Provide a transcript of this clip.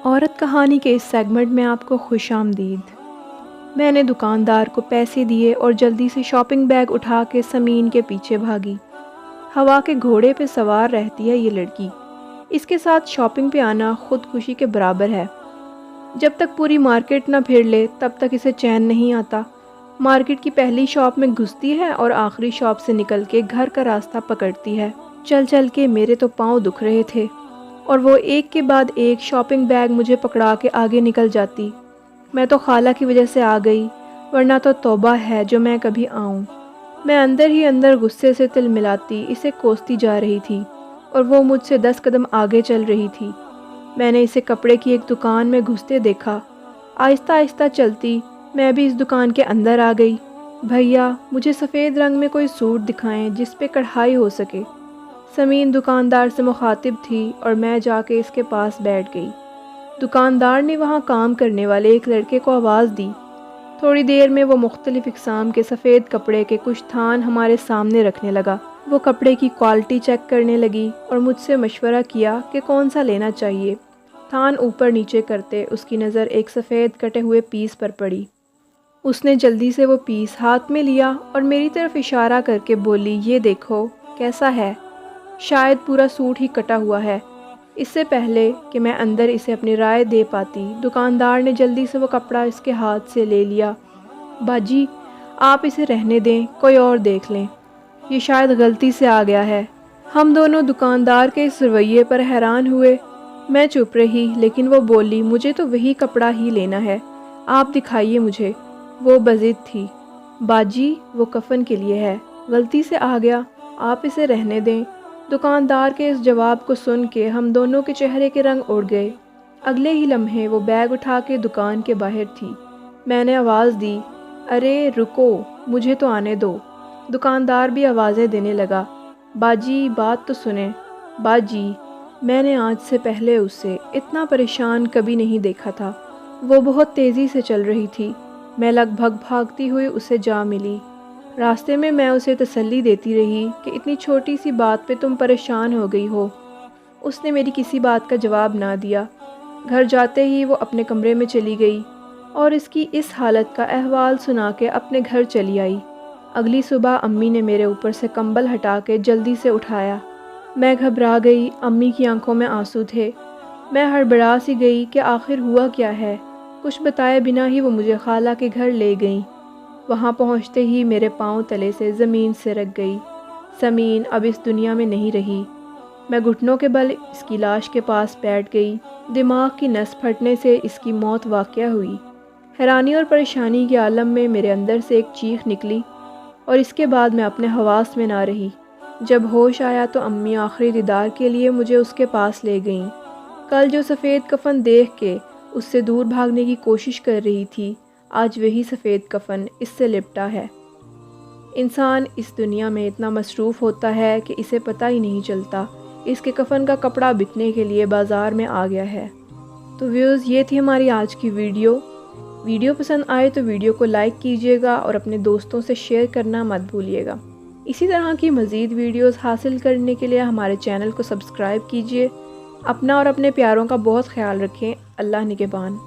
عورت کہانی کے اس سیگمنٹ میں آپ کو خوش آمدید۔ میں نے دکاندار کو پیسے دیے اور جلدی سے شاپنگ بیگ اٹھا کے سمین کے پیچھے بھاگی۔ ہوا کے گھوڑے پہ سوار رہتی ہے یہ لڑکی، اس کے ساتھ شاپنگ پہ آنا خودکشی کے برابر ہے۔ جب تک پوری مارکیٹ نہ پھر لے تب تک اسے چین نہیں آتا۔ مارکیٹ کی پہلی شاپ میں گھستی ہے اور آخری شاپ سے نکل کے گھر کا راستہ پکڑتی ہے۔ چل چل کے میرے تو پاؤں دکھ رہے تھے اور وہ ایک کے بعد ایک شاپنگ بیگ مجھے پکڑا کے آگے نکل جاتی۔ میں تو خالہ کی وجہ سے آ گئی، ورنہ تو توبہ ہے جو میں کبھی آؤں۔ میں اندر ہی اندر غصے سے تل ملاتی اسے کوستی جا رہی تھی اور وہ مجھ سے 10 قدم آگے چل رہی تھی۔ میں نے اسے کپڑے کی ایک دکان میں گھستے دیکھا۔ آہستہ آہستہ چلتی میں بھی اس دکان کے اندر آ گئی۔ بھیا مجھے سفید رنگ میں کوئی سوٹ دکھائیں جس پہ کڑھائی ہو سکے۔ سمین دکاندار سے مخاطب تھی اور میں جا کے اس کے پاس بیٹھ گئی۔ دکاندار نے وہاں کام کرنے والے ایک لڑکے کو آواز دی۔ تھوڑی دیر میں وہ مختلف اقسام کے سفید کپڑے کے کچھ تھان ہمارے سامنے رکھنے لگا۔ وہ کپڑے کی کوالٹی چیک کرنے لگی اور مجھ سے مشورہ کیا کہ کون سا لینا چاہیے۔ تھان اوپر نیچے کرتے اس کی نظر ایک سفید کٹے ہوئے پیس پر پڑی۔ اس نے جلدی سے وہ پیس ہاتھ میں لیا اور میری طرف اشارہ کر کے بولی، یہ دیکھو کیسا ہے؟ شاید پورا سوٹ ہی کٹا ہوا ہے۔ اس سے پہلے کہ میں اندر اسے اپنی رائے دے پاتی، دکاندار نے جلدی سے وہ کپڑا اس کے ہاتھ سے لے لیا۔ باجی آپ اسے رہنے دیں، کوئی اور دیکھ لیں، یہ شاید غلطی سے آ گیا ہے۔ ہم دونوں دکاندار کے اس رویے پر حیران ہوئے۔ میں چپ رہی لیکن وہ بولی، مجھے تو وہی کپڑا ہی لینا ہے، آپ دکھائیے مجھے۔ وہ بضد تھی، باجی وہ کفن کے لیے ہے، غلطی سے آ گیا، آپ اسے رہنے دیں۔ دکاندار کے اس جواب کو سن کے ہم دونوں کے چہرے کے رنگ اڑ گئے۔ اگلے ہی لمحے وہ بیگ اٹھا کے دکان کے باہر تھی۔ میں نے آواز دی، ارے رکو، مجھے تو آنے دو۔ دکاندار بھی آوازیں دینے لگا، باجی بات تو سنیں۔ باجی میں نے آج سے پہلے اسے اتنا پریشان کبھی نہیں دیکھا تھا۔ وہ بہت تیزی سے چل رہی تھی۔ میں لگ بھگ بھاگتی ہوئی اسے جا ملی۔ راستے میں میں اسے تسلی دیتی رہی کہ اتنی چھوٹی سی بات پہ تم پریشان ہو گئی ہو۔ اس نے میری کسی بات کا جواب نہ دیا۔ گھر جاتے ہی وہ اپنے کمرے میں چلی گئی اور اس کی اس حالت کا احوال سنا کے اپنے گھر چلی آئی۔ اگلی صبح امی نے میرے اوپر سے کمبل ہٹا کے جلدی سے اٹھایا۔ میں گھبرا گئی، امی کی آنکھوں میں آنسو تھے۔ میں ہڑبڑا سی گئی کہ آخر ہوا کیا ہے۔ کچھ بتائے بنا ہی وہ مجھے خالہ کے گھر لے گئیں۔ وہاں پہنچتے ہی میرے پاؤں تلے سے زمین سرک گئی۔ سمین اب اس دنیا میں نہیں رہی۔ میں گھٹنوں کے بل اس کی لاش کے پاس بیٹھ گئی۔ دماغ کی نس پھٹنے سے اس کی موت واقع ہوئی۔ حیرانی اور پریشانی کے عالم میں میرے اندر سے ایک چیخ نکلی اور اس کے بعد میں اپنے حواس میں نہ رہی۔ جب ہوش آیا تو امی آخری دیدار کے لیے مجھے اس کے پاس لے گئیں۔ کل جو سفید کفن دیکھ کے اس سے دور بھاگنے کی کوشش کر رہی تھی، آج وہی سفید کفن اس سے لپٹا ہے۔ انسان اس دنیا میں اتنا مصروف ہوتا ہے کہ اسے پتہ ہی نہیں چلتا اس کے کفن کا کپڑا بکنے کے لیے بازار میں آ گیا ہے۔ تو ویوز یہ تھی ہماری آج کی ویڈیو پسند آئے تو ویڈیو کو لائک کیجیے گا اور اپنے دوستوں سے شیئر کرنا مت بھولیے گا۔ اسی طرح کی مزید ویڈیوز حاصل کرنے کے لیے ہمارے چینل کو سبسکرائب کیجیے۔ اپنا اور اپنے پیاروں کا بہت خیال رکھیں۔ اللہ نگہبان۔